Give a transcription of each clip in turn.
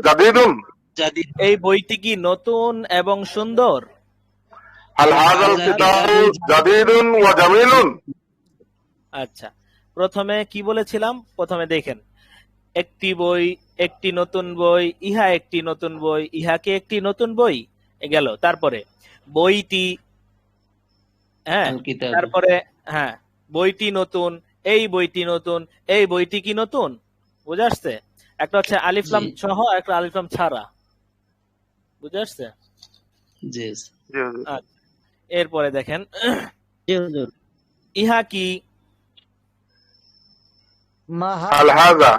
জাদিদুন, এই বইটি কি নতুন এবং সুন্দর? হাল হাযাল কিতাবু জাদিদুন ওয়া জামিলুন। আচ্ছা, প্রথমে কি বলেছিলাম? প্রথমে দেখেন, একটি বই, একটি নতুন বই, ইহা একটি নতুন বই, ইহাকে একটি নতুন বই গেল। তারপরে বইটি, হ্যাঁ, তারপরে হ্যাঁ, বইটি নতুন, এই বইটি নতুন, এই বইটি কি নতুন? বুঝে আসছে? একটা হচ্ছে আলিফলাম সহ, একটা আলিফলাম ছাড়া। বুঝে আসছে? আচ্ছা, এরপরে দেখেন, ইহা কি? হাল হাযা,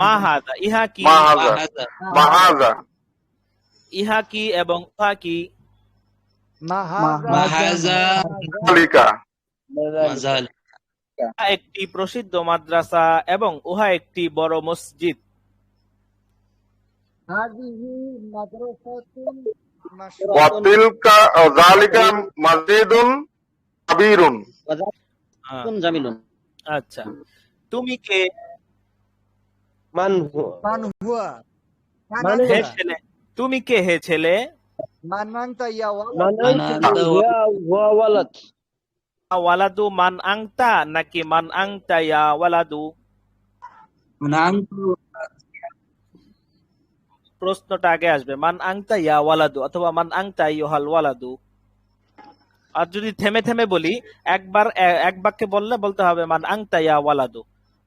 মা হাযা। ইহা কি? মা হাযা, মা হাযা। ইহা কি এবং উহা কি? যালিকা, ইহা একটি প্রসিদ্ধ মাদ্রাসা এবং উহা একটি বড় মসজিদ। ওয়া তিলকা যালিকা মসজিদুন কাবীরুন। আচ্ছা, তুমি কে? হে ছেলে, তুমি কে হে ছেলে? ওয়ালাদু মান আংতা নাকি মান আংতা ইয়া ওয়ালাদু? প্রশ্নটা আগে আসবে, মান আংতা ইয়া ওয়ালাদু অথবা মান আংতা ইউহাল ওয়ালাদু। আর যদি থেমে থেমে বলি, একবার এক বাক্যে বললে বলতে হবে মান আংতা ইয়া ওয়ালাদু।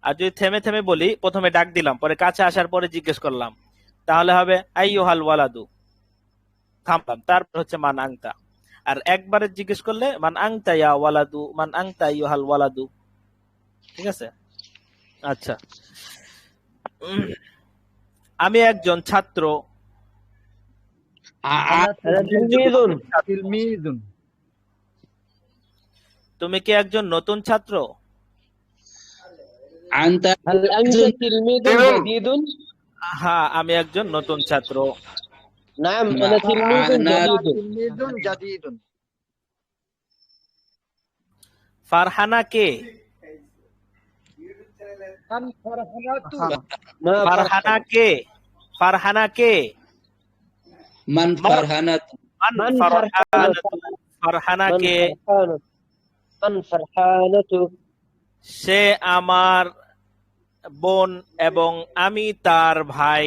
আর যদি থেমে থেমে বলি, প্রথমে ডাক দিলাম, পরে কাছে আসার পরে জিজ্ঞেস করলাম, তাহলে হবে আইয়ুহাল ওয়ালাদু, থামলাম, তারপর হচ্ছে মান আংতা। আর একবারে জিজ্ঞেস করলে মান আংতা ইয়া ওয়ালাদু, মান আংতা আইয়ুহাল ওয়ালাদু। ঠিক আছে? আচ্ছা, আমি একজন ছাত্র। তুমি কি একজন নতুন ছাত্র? হ্যাঁ, আমি একজন নতুন ছাত্র। ফারহানা কে? ফারহানা কে? ফারহানা কে? মান ফারহানাতু? ফারহানা কে? সে আমার বোন এবং আমি তার ভাই।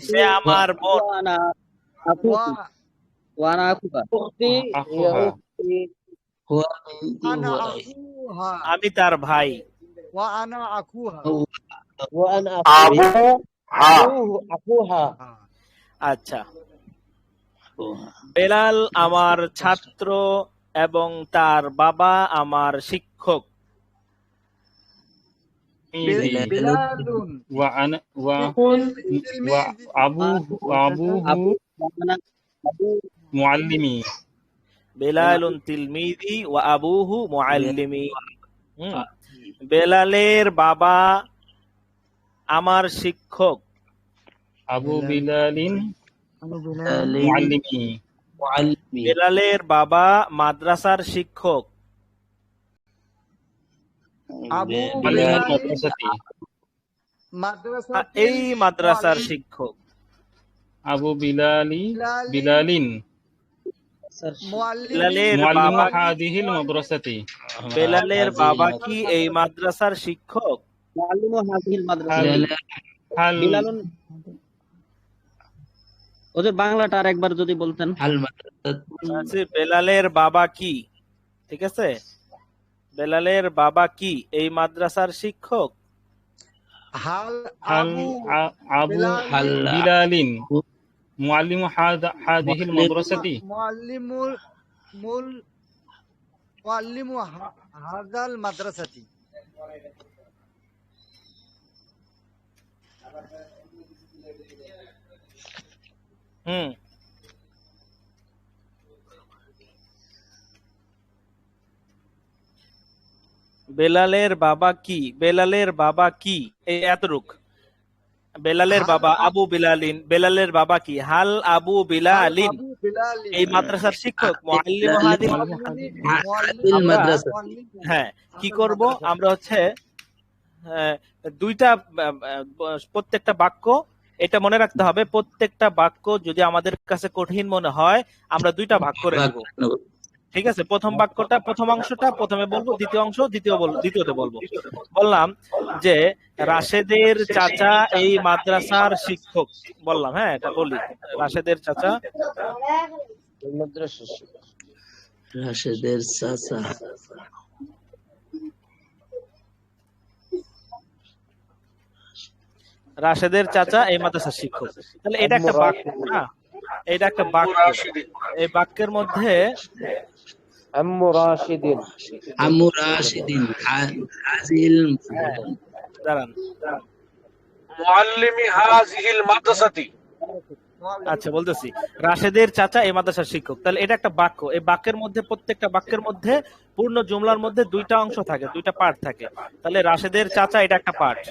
সে আমার বোন, আমি তার ভাই। আচ্ছা, বেলাল আমার ছাত্র এবং তার বাবা আমার শিক্ষক। বেলালুন তিলমিদি ওয়া আবুহু মুআল্লিমি। বেলালের বাবা আমার শিক্ষক। বেলালের বাবা মাদ্রাসার শিক্ষক। এই মাদ্রাসার শিক্ষক। বেলালের বাবা কি এই মাদ্রাসার শিক্ষক? ওদের বাংলাটা আর একবার যদি বলতেন। বেলালের বাবা কি? ঠিক আছে, বেলালের বাবা কি এই মাদ্রাসার শিক্ষক? মুআল্লিমু হাযিহিল মাদ্রাসাতি। মুআল্লিমু হাযাল মাদ্রাসাতি। বেলালের বাবা কি? বেলালের বাবা কি? এই এতটুক। বেলালের বাবা আবু বিলালিন। বেলালের বাবা কি? হাল আবু বিলালিন। এই মাদ্রাসার শিক্ষক মুআল্লিমু হাদিহি আমরা হ্যাঁ কি করব আমরা হচ্ছে দুইটা প্রত্যেকটা বাক্য এটা মনে রাখতে হবে, প্রত্যেকটা বাক্য যদি আমাদের কাছে কঠিন মনে হয় আমরা দুইটা ভাগ করে দেব। ঠিক আছে, প্রথম বাক্যটা প্রথম অংশটা প্রথমে বলবো, দ্বিতীয় অংশ দ্বিতীয়তে বলবো। বললাম যে রাশেদের চাচা এই মাদ্রাসার শিক্ষক, বললাম হ্যাঁ এটা বলি, রাশেদের চাচা রাশেদের চাচা রাশেদের চাচা এই মাদ্রাসার শিক্ষক। তাহলে এটা একটা বাক্য না, এটা একটা বাক্য। এই বাক্যের মধ্যে আম্মু রাশিদিন হাজিল দাঁড়ান, মুআল্লিমি হাযিহিল মাদ্রাসাতি। আচ্ছা বলতেছি রাশেদের চাচা এই মাদ্রাসার শিক্ষক। তাহলে এটা একটা বাক্য। এই বাক্যের মধ্যে প্রত্যেকটা বাক্যের মধ্যে পূর্ণ জুমলার মধ্যে দুইটা অংশ থাকে, দুইটা পার্ট থাকে। তাহলে রাশেদের চাচা এটা একটা পার্ট,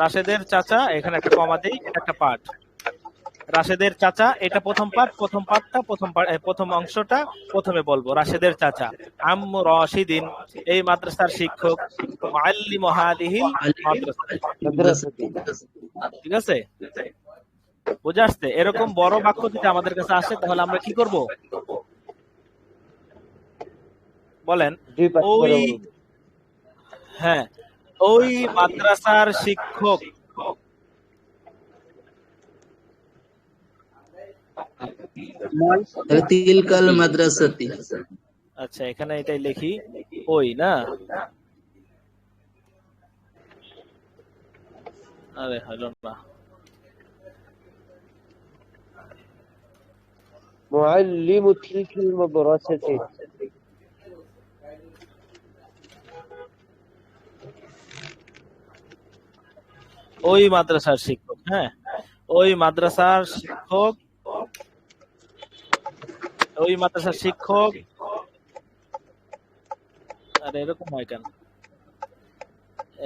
রাশেদের চাচা এখানে একটা কমা দেই, এটা একটা পার্ট। রাশেদের চাচা এটা প্রথম পার্ট, প্রথম অংশটা প্রথমে বলবো। রাশেদের চাচা আম্মু রাশিদিন এই মাদ্রাসার শিক্ষক, মুআল্লিমু হাদিহিল মাদ্রাসাতি। ঠিক আছে, বুঝে আসছে? এরকম বড় বাক্য যদি আমাদের কাছে আসে তাহলে আমরা কি করব বলেন? ওই হ্যাঁ ওই মাদ্রাসার শিক্ষক তিলকাল মাদ্রাসাতি। আচ্ছা এখানে এটাই লিখি ওই না, আরে হলো না, মুআল্লিমু তিলকাল মাদ্রাসাতি। ওই মাদ্রাসার শিক্ষক। হ্যাঁ ওই মাদ্রাসার শিক্ষক, ওই মাদ্রাসার শিক্ষক। আর এরকম হয় কেন?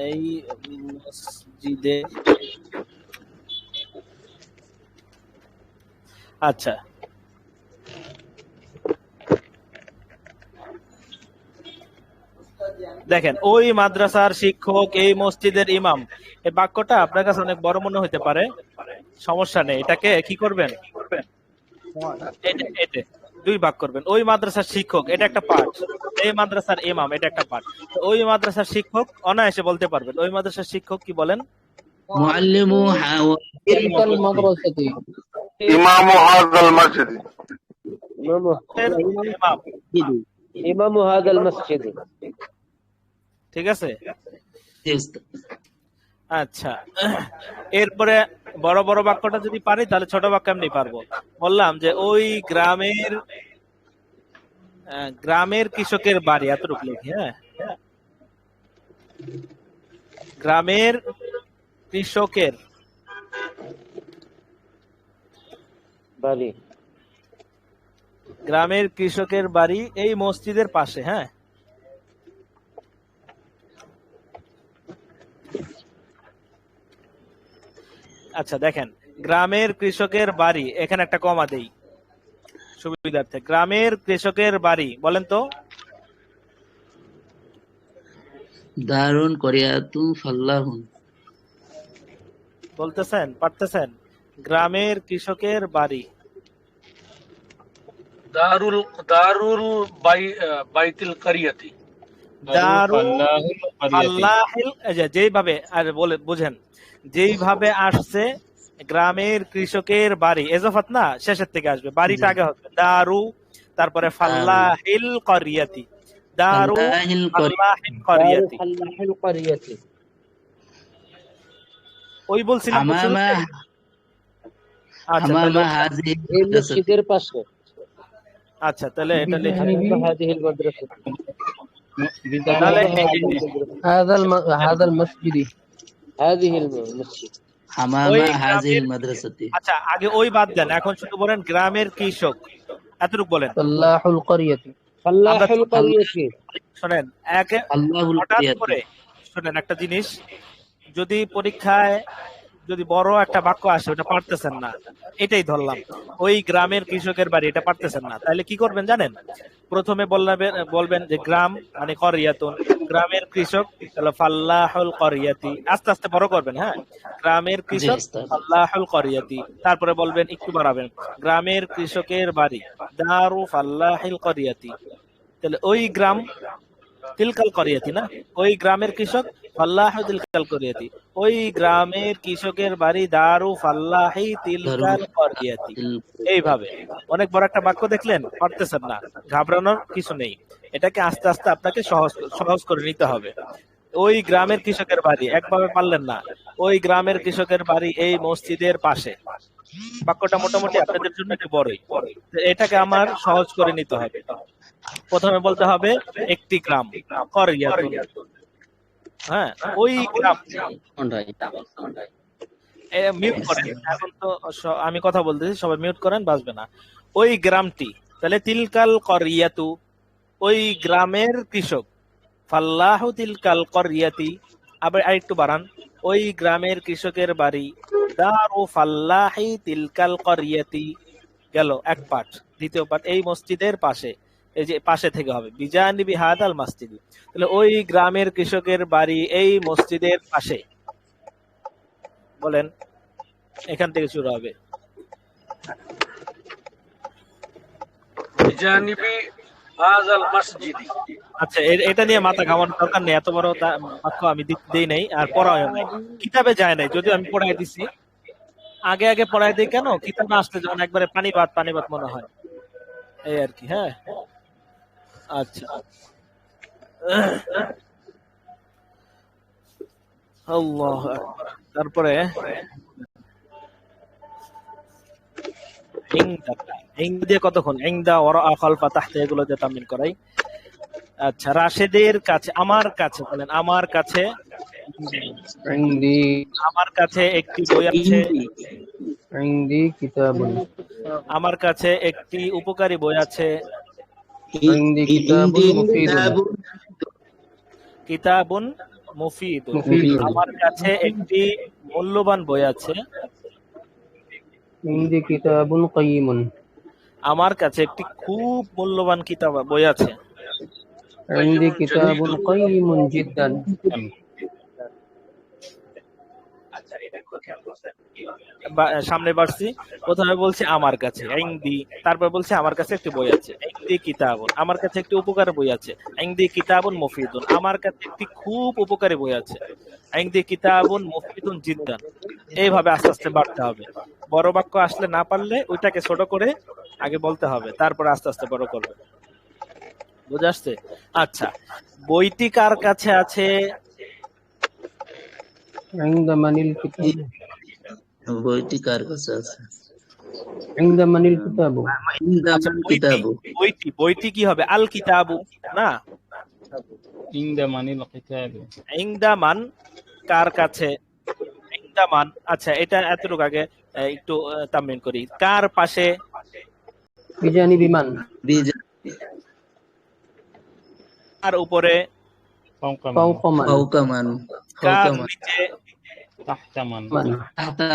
এই মসজিদে আচ্ছা দেখেন ওই মাদ্রাসার শিক্ষক এই মসজিদের ইমাম। এই বাক্যটা আপনার কাছে অনেক বড় মনে হতে পারে, সমস্যা নেই। এটাকে কি করবেন? এটা দুই ভাগ করবেন। ওই মাদ্রাসার শিক্ষক এটা একটা পার্ট, এই মাদ্রাসার ইমাম এটা একটা পার্ট। ওই মাদ্রাসার শিক্ষক অনায়াসে বলতে পারবেন। ওই মাদ্রাসার শিক্ষক কি বলেন? মুআল্লিমু তিলকাল মাদ্রাসাতি। ইমামু হাযাল মসজিদ। ইমামু হাযাল মসজিদ। ঠিক আছে, আচ্ছা এরপরে বড় বড় বাক্যটা যদি পারি তাহলে ছোট বাক্য এমনি পারবো। বললাম যে ওই গ্রামের কৃষকের বাড়ি, এতটুকু লিখি। হ্যাঁ গ্রামের কৃষকের বাড়ি, গ্রামের কৃষকের বাড়ি এই মসজিদের পাশে। হ্যাঁ আচ্ছা দেখেন গ্রামের কৃষকের বাড়ি, এখানে একটা কমা দেই সুবিধার্থে। গ্রামের কৃষকের বাড়ি বলেন তো? দারুন করিয়াতু ফাল্লাহুন। বলতেছেন, পারতেছেন? গ্রামের কৃষকের বাড়ি দারুল বাইতুল কারিয়াতি। যেইভাবে বুঝেন, যেইভাবে আসছে গ্রামের কৃষকের বাড়ি, এজাফাত না, শেষের থেকে আসবে, বাড়িটা আগে হবে। দারু তারপরে ফাল্লাহিল কারিয়াতি, দারু ফাল্লাহিল কারিয়াতি। ওই বলছিলাম এই মসজিদের পাশে। আচ্ছা তাহলে এটা লিখে হাযিহিল মাদ্রাসাতি। তাহলে হাযাল মসজিদি। হাযিহিল মসজিদ। আচ্ছা আগে ওই বাদ দেন, এখন শুধু বলেন গ্রামের কৃষক, এতটুকু বলেন। ফাল্লাহুল কারিয়াতি। ফাল্লাহুল কারিয়াতি। শুনেন হঠাৎ করে শুনেন একটা জিনিস, যদি পরীক্ষায় যদি বড় একটা বাক্য আসে ওটা পারতেছেন না, এটাই ধরলাম ওই গ্রামের কৃষকের বাড়ি, এটা পারতেছেন না, তাহলে কি করবেন জানেন? প্রথমে বলবেন যে গ্রাম মানে করিয়াতুন, গ্রামের কৃষক, তাহলে ফাল্লাহুল করিয়াতি, আস্তে আস্তে বড় করবেন, হ্যাঁ, গ্রামের জি কৃষক উস্তাদ। ফাল্লাহুল করিয়াতি, তারপরে বলবেন একটু বাড়াবেন, গ্রামের কৃষকের বাড়ি দারু ফাল্লাহিল করিয়াতি, তাহলে ওই গ্রাম তিলকাল করিয়াতি না, ওই গ্রামের কৃষক ফাল্লাহু তিলকাল করিয়াতি, ওই গ্রামের কৃষকের বাড়ি দারু ফাল্লাহি তিলকাল করিয়াতি। এইভাবে অনেক বড় একটা বাক্য দেখলেন, পারতেছেন না, ঘাবড়ানোর কিছু নেই, এটাকে আস্তে আস্তে আপনাকে সহজ সহজ করে নিতে হবে। ওই গ্রামের কৃষকের বাড়ি, একভাবে পারলেন না, ওই গ্রামের কৃষকের বাড়ি এই মসজিদের পাশে, বাক্যটা মোটামুটি আপনাদের জন্য একটু বড়ই, তো এটাকে আমার সহজ করে নিতে হবে। প্রথমে বলতে হবে একটি গ্রাম করিয়াতুন, হ্যাঁ, ওই গ্রাম, মিউট করেন এখন তো, আমি কথা বলতেছি, সবাই মিউট করেন, বাজবে না। ওই গ্রামটি, তাহলে তিলকাল করিয়াতু, ওই গ্রামের কৃষক, ফাল্লাহু তিলকাল করিয়াতি, আবার আরেকটু বাড়ান, ওই গ্রামের কৃষকের বাড়ি দারু ফাল্লাহি তিলকাল করিয়াতি, গেল এক পাঠ। দ্বিতীয় পাঠ এই মসজিদের পাশে, এই যে পাশে থেকে হবে বিজানিবি হাদাল মসজিদ, তাহলে ওই গ্রামের কৃষকের বাড়ি এই মসজিদের পাশে, বলেন এখান থেকে শুরু হবে। বিজানিবি হাযাল মসজিদি। আচ্ছা, এটা নিয়ে মাথা ঘামানোর দরকার নেই, এত বড় বাক্য আমি দেই নাই, আর পড়াও নাই, কিতাবে যায় নাই, যদিও আমি পড়াই দিছি, আগে আগে পড়াই দিই কেন, কিতাবে আসলে যখন একবারে পানি ভাত মনে হয়, এই আর কি। হ্যাঁ, আচ্ছা, আল্লাহু আকবার। তারপরে ইংদা দিয়ে কতক্ষণ, ইংদা ওরা খালফা তাহতা এগুলো দিয়ে তামিল করাই। আচ্ছা, রাশেদের কাছে, আমার কাছে, বলেন আমার কাছে, عندي আমার কাছে একটি বই আছে, عندي كتاب আমার কাছে একটি উপকারী বই আছে, عندي كتاب مفيد কিতাবুন মুফিদুন, مفيد আমার কাছে একটি মূল্যবান বই আছে, عندي كتاب قيم আমার কাছে একটি খুব মূল্যবান বই আছে, عندي كتاب قيم جدا সামনে বাড়ছি, প্রথমে বলছি আমার কাছে ইংদি, তারপর বলছি আমার কাছে একটি বই আছে, ইংদি কিতাবুন, আমার কাছে একটি উপকারী বই আছে, ইংদি কিতাবুন মুফিদুন, আমার কাছে একটি খুব উপকারী বই আছে, ইংদি কিতাবুন মুফিদুন জিদ্দান। এইভাবে আস্তে আস্তে বাড়তে হবে, বড় বাক্য আসলে না পারলে ওইটাকে ছোট করে আগে বলতে হবে, তারপর আস্তে আস্তে বড় করবে, বুঝে আসছে? আচ্ছা, বইটি কার কাছে আছে? عند من الكتاب বইটি কার কাছে আছে? عند من الكتاب আচ্ছা, কিতাবু বইটি কি হবে? আল কিতাবু না, ইনদা মানিল কিতাবু, ইংদা মান কার কাছে, ইংদা মান। আচ্ছা, এটা এতটুকু আগে একটু তামিল করি, কার পাশে, بجانب من কার উপরে, ফাওকা মান, فوق من ফাওকা মান কার নিচে, তাহতা মান, من তাহতা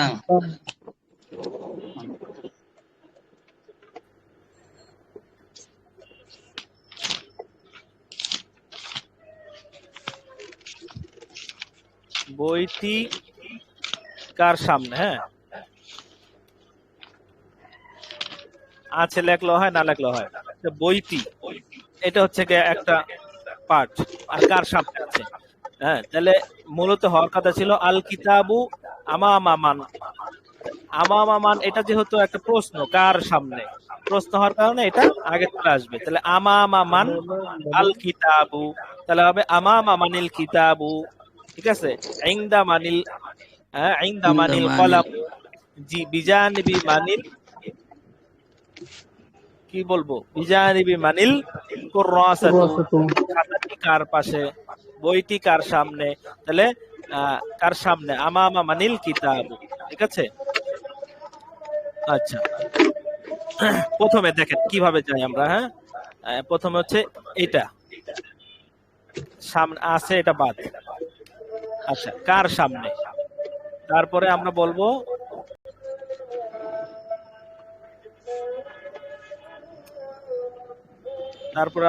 বইটি কার সামনে, হ্যাঁ, আছে লেখলো হয়, না লেখলো হয়, তো বইটি এটা হচ্ছে গিয়ে একটা পার্ট, আর কার সামনে আছে, হ্যাঁ, তাহলে মূলত হওয়ার কথা ছিল আল কিতাবু আমামান, আমামান, এটা যেহেতু একটা প্রশ্ন, কার সামনে, প্রশ্ন হওয়ার কারণে এটা আগে চলে আসবে, তাহলে আমামান আল কিতাবু, তাহলে হবে আমামানিল কিতাবু, ঠিক আছে, ইনদা মানিল, হ্যাঁ, ইনদা মানিল কলাম, জি, বিজানিবি মানিল, কি বলবো, বিজানিবি মানিল কুররাসাতু, খাতাটি কার পাশে, বইটি কার সামনে, তাহলে কার সামনে, আমামা মানিল কিতাবু, ঠিক আছে। আচ্ছা, প্রথমে দেখেন কিভাবে যাই আমরা, হ্যাঁ, প্রথমে হচ্ছে এটা সামনে আছে, এটা বাদ, আচ্ছা, কার সামনে, তারপরে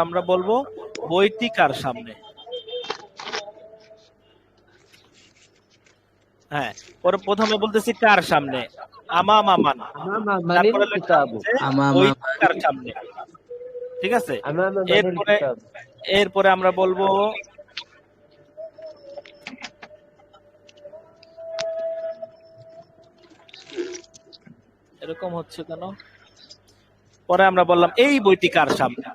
আমরা বলবো বইটি কার সামনে। হ্যাঁ, পরে প্রথমে বলতেছি কার সামনে, আমামা মান, আমামা মানিল তারপরে লেখা কিতাবু হচ্ছে আমামা বইটি কার সামনে। ঠিক আছে, আমামা মানিল এরপরে কিতাব এরপরে আমরা বলবো এরকম হচ্ছে কেন, পরে আমরা বললাম এই বইটি কার সামনে।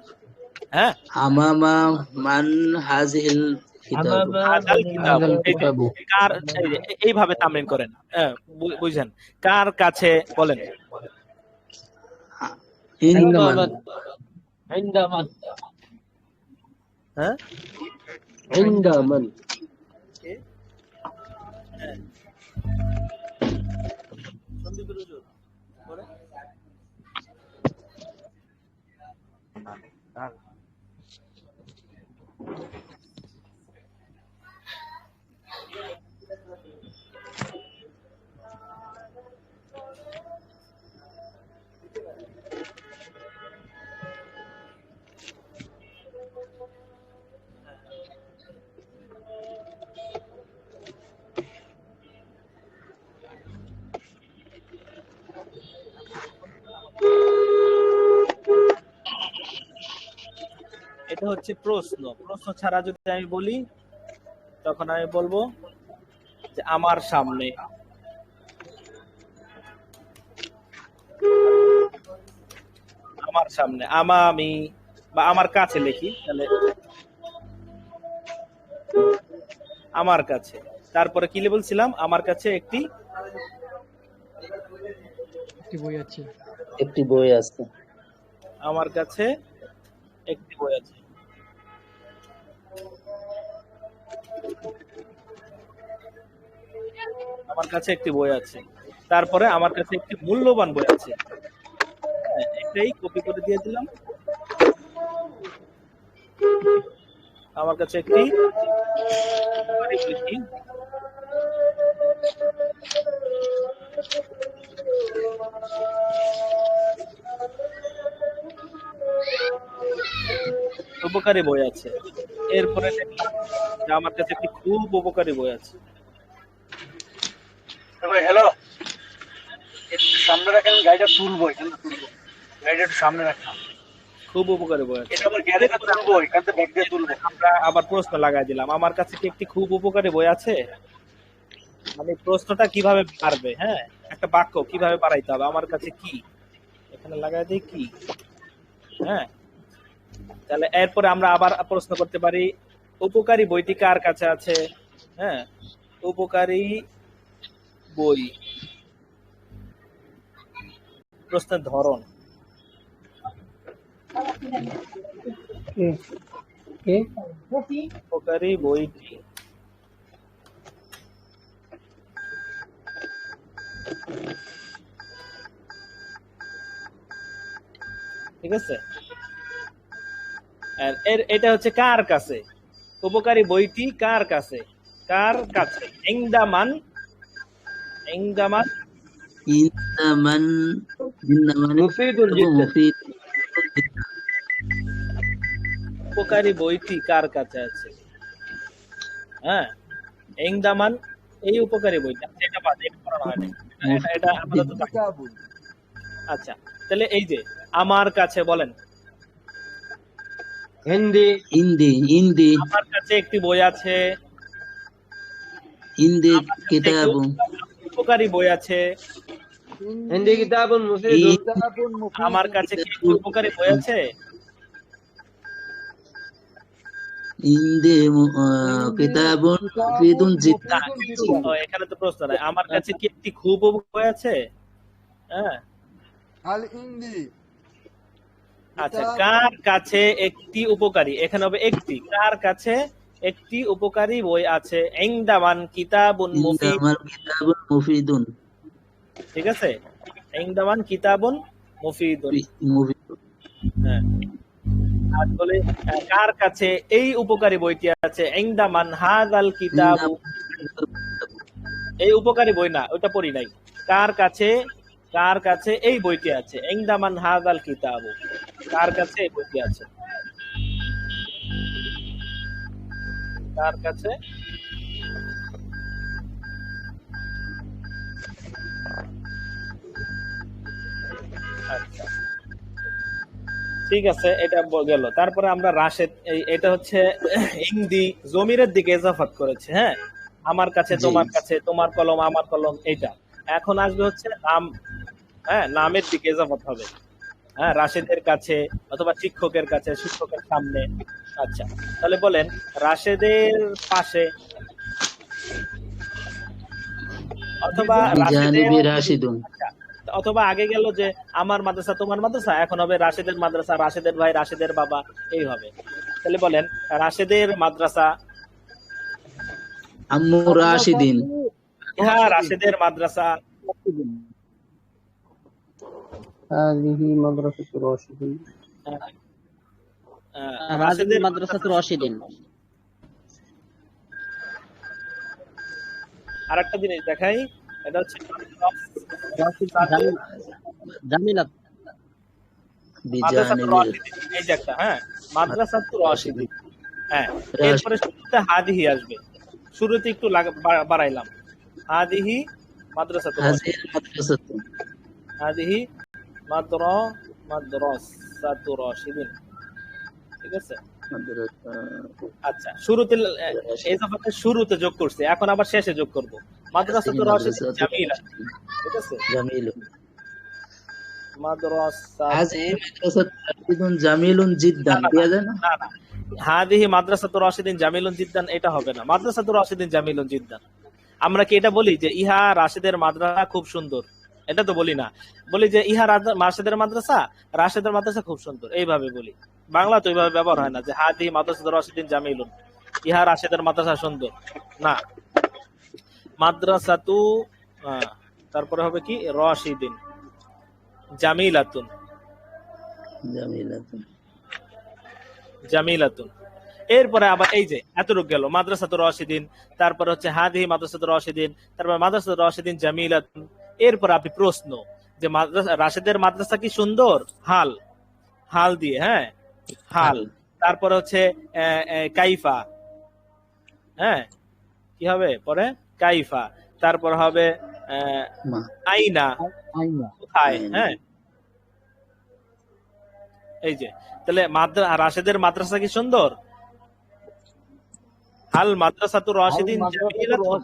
হ্যাঁ, আমামা মান হাজিল কিতাব আমামা হাদাল কিতাব, হাদাল এই যে কিতাবু কার, এইভাবে তামরিন করেন। হ্যাঁ, বুঝেন, কার কাছে বলেন। ইনদামান ইনদামান হ্যাঁ, ইনদামান এটা হচ্ছে প্রশ্ন। প্রশ্ন ছাড়া যদি আমি বলি তখন আমি বলবো যে আমার সামনে। আমার সামনে, আমি বা আমার কাছে লিখি তাহলে আমার কাছে। তারপরে কি বলছিলাম, আমার কাছে একটি একটি বই আছে আমার কাছে একটি বই আছে। আমার কাছে একটি বই আছে, তারপরে আমার কাছে একটি মূল্যবান বই আছে। হ্যাঁ, এটাই কপি করে দিয়ে দিলাম। আমার কাছে একটি উপকারী বই আছে। এরপরে দেখলাম যে আমার কাছে একটি খুব উপকারী বই আছে। হ্যালো, একটু সামনে রাখেন, গাড়িটা তুলবো, এখানে তুলবো, গাড়িটা একটু সামনে রাখলাম। খুব উপকারী বই আছে। এটা আমার গ্যারেজে তুলবো, এখান থেকে ব্যাগ দিয়ে তুলবো। আমরা আবার প্রশ্ন লাগাই দিলাম, আমার কাছে কি একটি খুব উপকারী বই আছে। মানে প্রশ্নটা কিভাবে পারবে, হ্যাঁ, একটা বাক্য কিভাবে বাড়াইতে হবে, আমার কাছে কি, এখানে লাগাই দিই কি। হ্যাঁ, তাহলে এরপরে আমরা আবার প্রশ্ন করতে পারি উপকারী বইটি কার কাছে আছে। হ্যাঁ, উপকারী বই, প্রশ্নের ধরন কে কে উপকারী বইটি ঠিক আছে। আর এটা হচ্ছে কার কাছে, উপকারী বইটি কার কাছে, কার কাছে। ইনদামান, ইনদামান ইনদামান ইনদামান মুফিদুল জিদ্দান মুফিদ উপকারী বইটি কার কাছে আছে। হ্যাঁ, ইনদামান এই উপকারী বইটা, এটা বাদ, এটা করা হয় নাই। এটা আপাতত বাদ। কিতাবুন আচ্ছা, তাহলে এই যে আমার কাছে বলেন, হিন্দি ইন্দি ইন্দি আমার কাছে একটি বই আছে, ইন্দি আমার কাছে একটি কিতাব উপকারী বই আছে। হিন্দি কিতাবুন মুফিদুন কিতাবুন মুফিদুন আমার কাছে কি একটি উপকারী বই আছে। ইন্দি কিতাব মুফিদুন জিদ্দান ও, এখানে তো প্রশ্ন নাই, আমার কাছে কি একটি খুব বই আছে। হ্যাঁ, আল ইন্দি আচ্ছা, কার কাছে একটি উপকারী, এখানে হবে একটি, কার কাছে একটি উপকারী বই আছে। ইনদামান কিতাবুন মুফিদ, ইনদামান কিতাব মুফিদুন ঠিক আছে, ইনদামান কিতাবুন মুফিদুন। মুফিদুন হ্যাঁ, আর বলে কার কাছে এই উপকারী বইটি আছে। ইনদামান হাযাল কিতাবু, এই উপকারী বই না, ওইটা পড়ি নাই। কার কাছে এই বইটি আছে? ইনদামান হাযাল কিতাবু, কার কাছে এই বইটি আছে? কার কাছে? আচ্ছা ঠিক আছে, এটা গেল। তারপরে আমরা রাশেদ, এটা হচ্ছে ইংদি জমিরের দিকে ইজাফাত করেছে। হ্যাঁ, আমার কাছে, জি। তোমার কাছে, তোমার কলম, আমার কলম, এইটা। এখন আসবে হচ্ছে নাম। হ্যাঁ, নামের দিকে ইজাফাত হবে। হ্যাঁ, রাশেদের কাছে অথবা শিক্ষকের কাছে, শিক্ষকের সামনে। আচ্ছা, তাহলে বলেন রাশেদের পাশে অথবা রাশেদের, বিজানিবি রাশিদুন। আচ্ছা, অথবা আগে গেল যে আমার মাদ্রাসা তোমার মাদ্রাসা, এখন হবে রাশেদের মাদ্রাসা, রাশেদের ভাই, রাশেদের বাবা, এই হবে। তাহলে বলেন রাশেদের মাদ্রাসা, আম্মু রাশিদিন। হ্যাঁ, রাশেদের মাদ্রাসা, هذه مدرسة راشدين রাশেদের মাদ্রাসাতুর রাশিদিন। আরেকটা জিনিস দেখাই, এটা হচ্ছে জামিলাত। মাদ্রাসাতুর বিজানিবিল রাশিদিন, এই যে একটা, হ্যাঁ, মাদ্রাসাতুর রাশিদিন। হ্যাঁ, রাশিদিন। এরপরে শুরুতে হাদিহি আসবে, শুরুতে একটু বাড়াইলাম, হাদিহি মাদ্রাসাতুর রাশিদিন, হাজির মাদ্রাসাতু। হাদিহি মাদ্রাসাতুর রাশিদিন, ঠিক আছে। মাদ্রাসা আচ্ছা, শুরুতে ইজাফাতের শুরুতে যোগ করছি, এখন আবার শেষে যোগ করব। মাদ্রাসাতুর রাশিদিন জামিলা, ঠিক আছে। জামিলুন। মাদ্রাসা, হাজির মাদ্রাসাতু রাশিদুন জামিলুন জিদ্দান দেয়া যায় না? না না, হাদিহি মাদ্রাসাতুর রাশিদিন জামিলুন জিদ্দান, এটা হবে না। মাদ্রাসাতুর রাশিদিন জামিলুন জিদ্দান। আমরা কি এটা বলি যে ইহা রাশেদের মাদ্রাসা খুব সুন্দর? এটা তো বলি না। বলি যে ইহা রাশেদের মাদ্রাসা, রাশেদের মাদ্রাসা খুব সুন্দর, এইভাবে বলি। বাংলা তো এইভাবে ব্যবহার হয় না যে হাদিহি মাদ্রাসাতুর রাশিদিন জামিলুন, ইহা রাশেদের মাদ্রাসা সুন্দর, না। মাদ্রাসাতু, তারপরে হবে কি রাশিদিন জামিলাতুন, জামিলাতুন। জামিলাতুন। এরপরে আবার এই যে এতটুকু গেল, মাদ্রাসাতুর রাশিদিন, তারপরে হচ্ছে হাদিহি মাদ্রাসাতুর রাশিদিন, তারপর মাদ্রাসাতুর রাশিদিন জামিলাতুন। এরপর আপনি প্রশ্ন যে মাদ্রাসা, রাশেদের মাদ্রাসা কি সুন্দর? হাল, হাল দিয়ে, হ্যাঁ, হাল। তারপরে হচ্ছে কাইফা, হ্যাঁ, কি হবে পরে? কাইফা। তারপর হবে মা আইনা, কোথায়? হ্যাঁ, এই যে, তাহলে রাশেদের মাদ্রাসা কি সুন্দর? হাল মাদ্রাসাতুর রাশিদিন জামিলাতুন।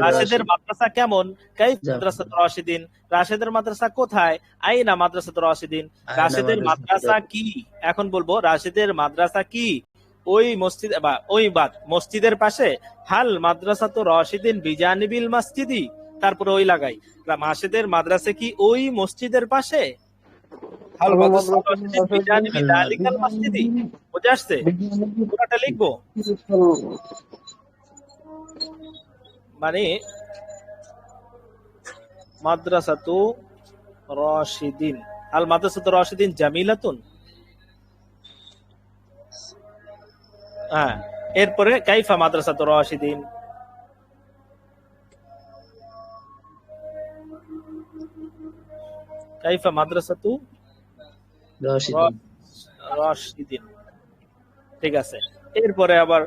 রাশেদের মাদ্রাসা কেমন? কাইফ মাদ্রাসাতুর রাশিদিন, রাশেদের মাদ্রাসা কোথায়? আইনা মাদ্রাসাতুর রাশিদিন, রাশেদের মাদ্রাসা কি? এখন বলবো রাশেদের মাদ্রাসা কি? ওই মসজিদ বা ওই মসজিদের পাশে। হাল মাদ্রাসাতুর রাশিদিন বিজানিবিল মসজিদি, তারপরে ওই লাগাই, রাশেদের মাদ্রাসা কি ওই মসজিদের পাশে? হাল মাদ্রাসাতুর রাশিদিন বিজানিবি যালিকাল মসজিদি। বুঝে আসছে? পুরোটা লিখবো, মানে মাদ্রাসাতু রাশিদিন, আল মাদ্রাসাতু রাশিদিন জামিলাতুন। হ্যাঁ, এরপরে কাইফা মাদ্রাসাতু রাশিদিন, কাইফা মাদ্রাসাতু রাশিদুন। রাশিদিন, ঠিক আছে। এরপরে আবার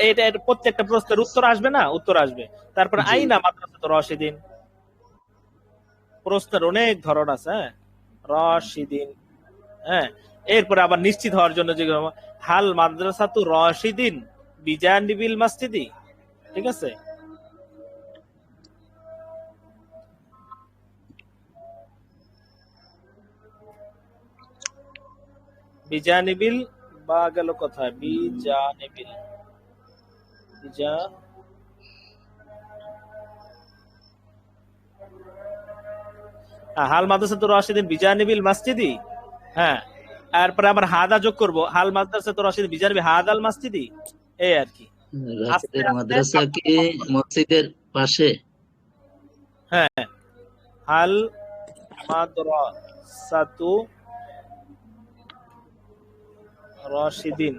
এটা প্রত্যেকটা প্রশ্নের উত্তর আসবে না, উত্তর আসবে। তারপরে আইনা মাদ্রাসাতু রাশিদিন, প্রশ্নের অনেক ধরন আছে, হ্যাঁ, রাশিদিন। হ্যাঁ, এরপরে আবার নিশ্চিত হওয়ার জন্য যে হাল মাদ্রাসাতু রাশিদিন বিজানিবিল মসজিদি, ঠিক আছে। বিজানিবিল বা গেল কোথায়? বিজানিবিল, হাল মাদ্রাসাতুর রাশিদিন বিজানিবিল মসজিদি। হ্যাঁ, এরপরে আবার হাদা যোগ করব, হাল মাদ্রাসাতুর রাশিদিন বিজানিবি হাদাল মসজিদি, এই আর কি। রাশেদের মাদ্রাসা কি মসজিদের পাশে? হ্যাঁ, হাল মাদ্রাসাতু রাশিদিন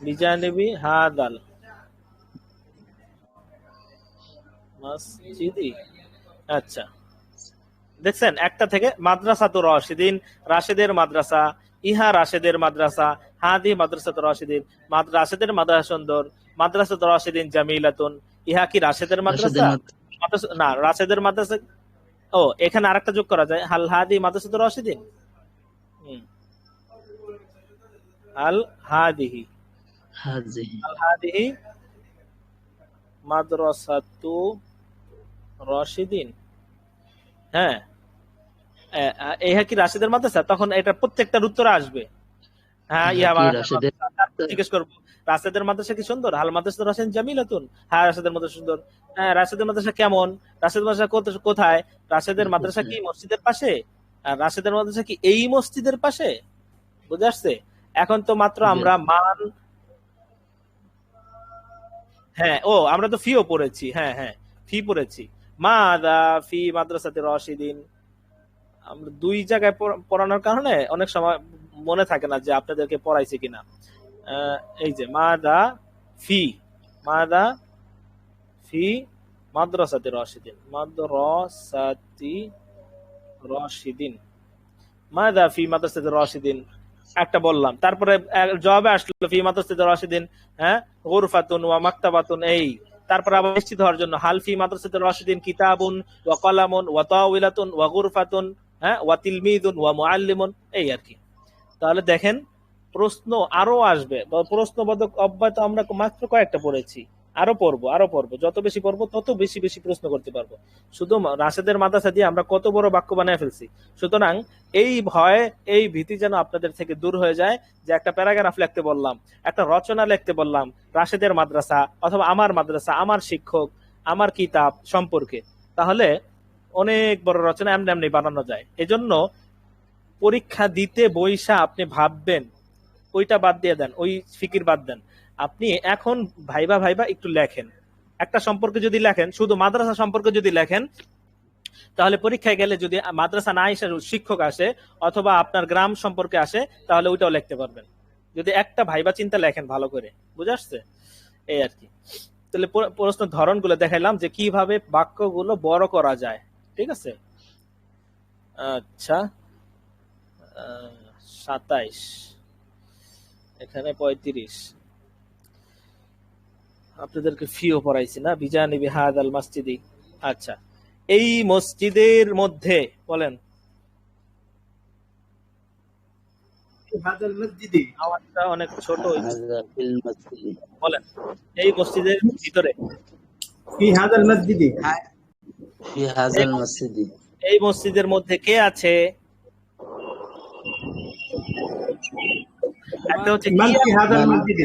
বিজানিবি হাদাল মসজিদি। আচ্ছা, দেখছেন একটা থেকে মাদ্রাসাতুর রাশিদিন, রাশেদের মাদ্রাসা, ইহা রাশেদের মাদ্রাসা, হাদি মাদ্রাসাতুর রাশিদিন, রাশেদের মাদ্রাসা সুন্দর, মাদ্রাসাতুর রাশিদিন জামিলাতুন। ইহা কি রাশেদের মাদ্রাসা? না, রাশেদের মাদ্রাসা। ও, এখানে আরেকটা যোগ করা যায়, হাল হাদি মাদ্রাসাতুর রাশিদিন। আল হাদিহি, হাজিহি আল হাদিহি মাদ্রাসাতু রাশিদিন। হ্যাঁ, ইহা কি রাশিদের মাদ্রাসা? তখন এটা প্রত্যেকটার উত্তর আসবে। হ্যাঁ, ইহা রাশেদের জিজ্ঞেস করবো রাশেদের মাদ্রাসা কি সুন্দর? হাল মাদ্রাসা রাশিদ জামিলাতুন। হ্যাঁ, রাশেদের মাদ্রাসা সুন্দর। হ্যাঁ, রাশেদের মাদ্রাসা কেমন? রাশেদের মাদ্রাসা কোথায়? রাশেদের মাদ্রাসা কি মসজিদের পাশে? আর রাশেদের মাদ্রাসা কি এই মসজিদের পাশে? বুঝে আসছে? এখন তো মাত্র আমরা মান, হ্যাঁ, ও আমরা তো ফিও পড়েছি। হ্যাঁ হ্যাঁ, ফি পড়েছি। মাদা ফি মাদ্রাসাতে রাশিদিন। আমরা দুই জায়গায় পড়ানোর কারণে অনেক সময় মনে থাকে না যে আপনাদেরকে পড়াইছে কিনা। এই যে মাদা ফি, মাদা ফি মাদ্রাসাতে রাশিদিন, মাদ্রাসাতি রাশিদিন, মাদা ফি মাদ্রাসাতে রাশিদিন একটা বললাম। তারপরে জবাবে আসলো ফি মাদ্রাসাতে রাশিদিন, হ্যাঁ, গুরফাতুন ওয়া মাকতাবাতুন। এই তারপরে আবার নিশ্চিত হওয়ার জন্য হাল ফি মাদ্রাসাতে রাশিদিন কিতাবুন ওয়া কলামুন ওয়া তাওয়িলাতুন ওয়া গুরফাতুন, হ্যাঁ, ওয়া তিলমিদুন ওয়া মুআল্লিমুন। এই আর কি। তাহলে দেখেন প্রশ্ন আরো আসবে, প্রশ্নবোধক অব্যয় আমরা মাত্র কয়েকটা পড়েছি, আরো পড়বো। যত বেশি পড়বো তত বেশি বেশি প্রশ্ন করতে পারবো। শুধু রাশেদের মাদ্রাসা দিয়ে আমরা কত বড় বাক্য বানিয়ে ফেলছি। সুতরাং এই ভয়, এই ভীতি যেন আপনাদের থেকে দূর হয়ে যায় যে একটা প্যারাগ্রাফ লিখতে বললাম, একটা রচনা লিখতে বললাম রাশেদের মাদ্রাসা অথবা আমার মাদ্রাসা, আমার শিক্ষক, আমার কিতাব সম্পর্কে, তাহলে অনেক বড় রচনা এমনি এমনি বানানো যায়। এজন্য পরীক্ষা দিতে বইসা আপনি ভাববেন, ওইটা বাদ দিয়ে দেন, ওই ফিকির বাদ দেন। আপনি এখন ভাইবা একটু লেখেন। একটা সম্পর্কে যদি লেখেন, শুধু মাদ্রাসা সম্পর্কে যদি লেখেন, তাহলে পরীক্ষায় গেলে যদি মাদ্রাসা না এসে শিক্ষক আসে অথবা আপনার গ্রাম সম্পর্কে আসে, তাহলে ওইটাও লিখতে পারবেন। যদি একটা ভাইবা চিন্তা লেখেন ভালো করে। বুঝে আসছে? এই আর কি। তাহলে প্রশ্ন ধরন গুলো দেখাইলাম যে কিভাবে বাক্যগুলো বড় করা যায়। ঠিক আছে? আচ্ছা, 27, এখানে 35। আপনাদেরকে ফিও পড়াইছি না, বিজানিবি হাদাল মসজিদি। আচ্ছা, এই মসজিদের মধ্যে বলেন, আওয়াজটা অনেক ছোট হয়েছে, বলেন এই মসজিদের ভিতরে, في هذا المسجد ফি হাযাল মসজিদি এই মসজিদের মধ্যে কে আছে? একটা হচ্ছে من কি في هذا المسجد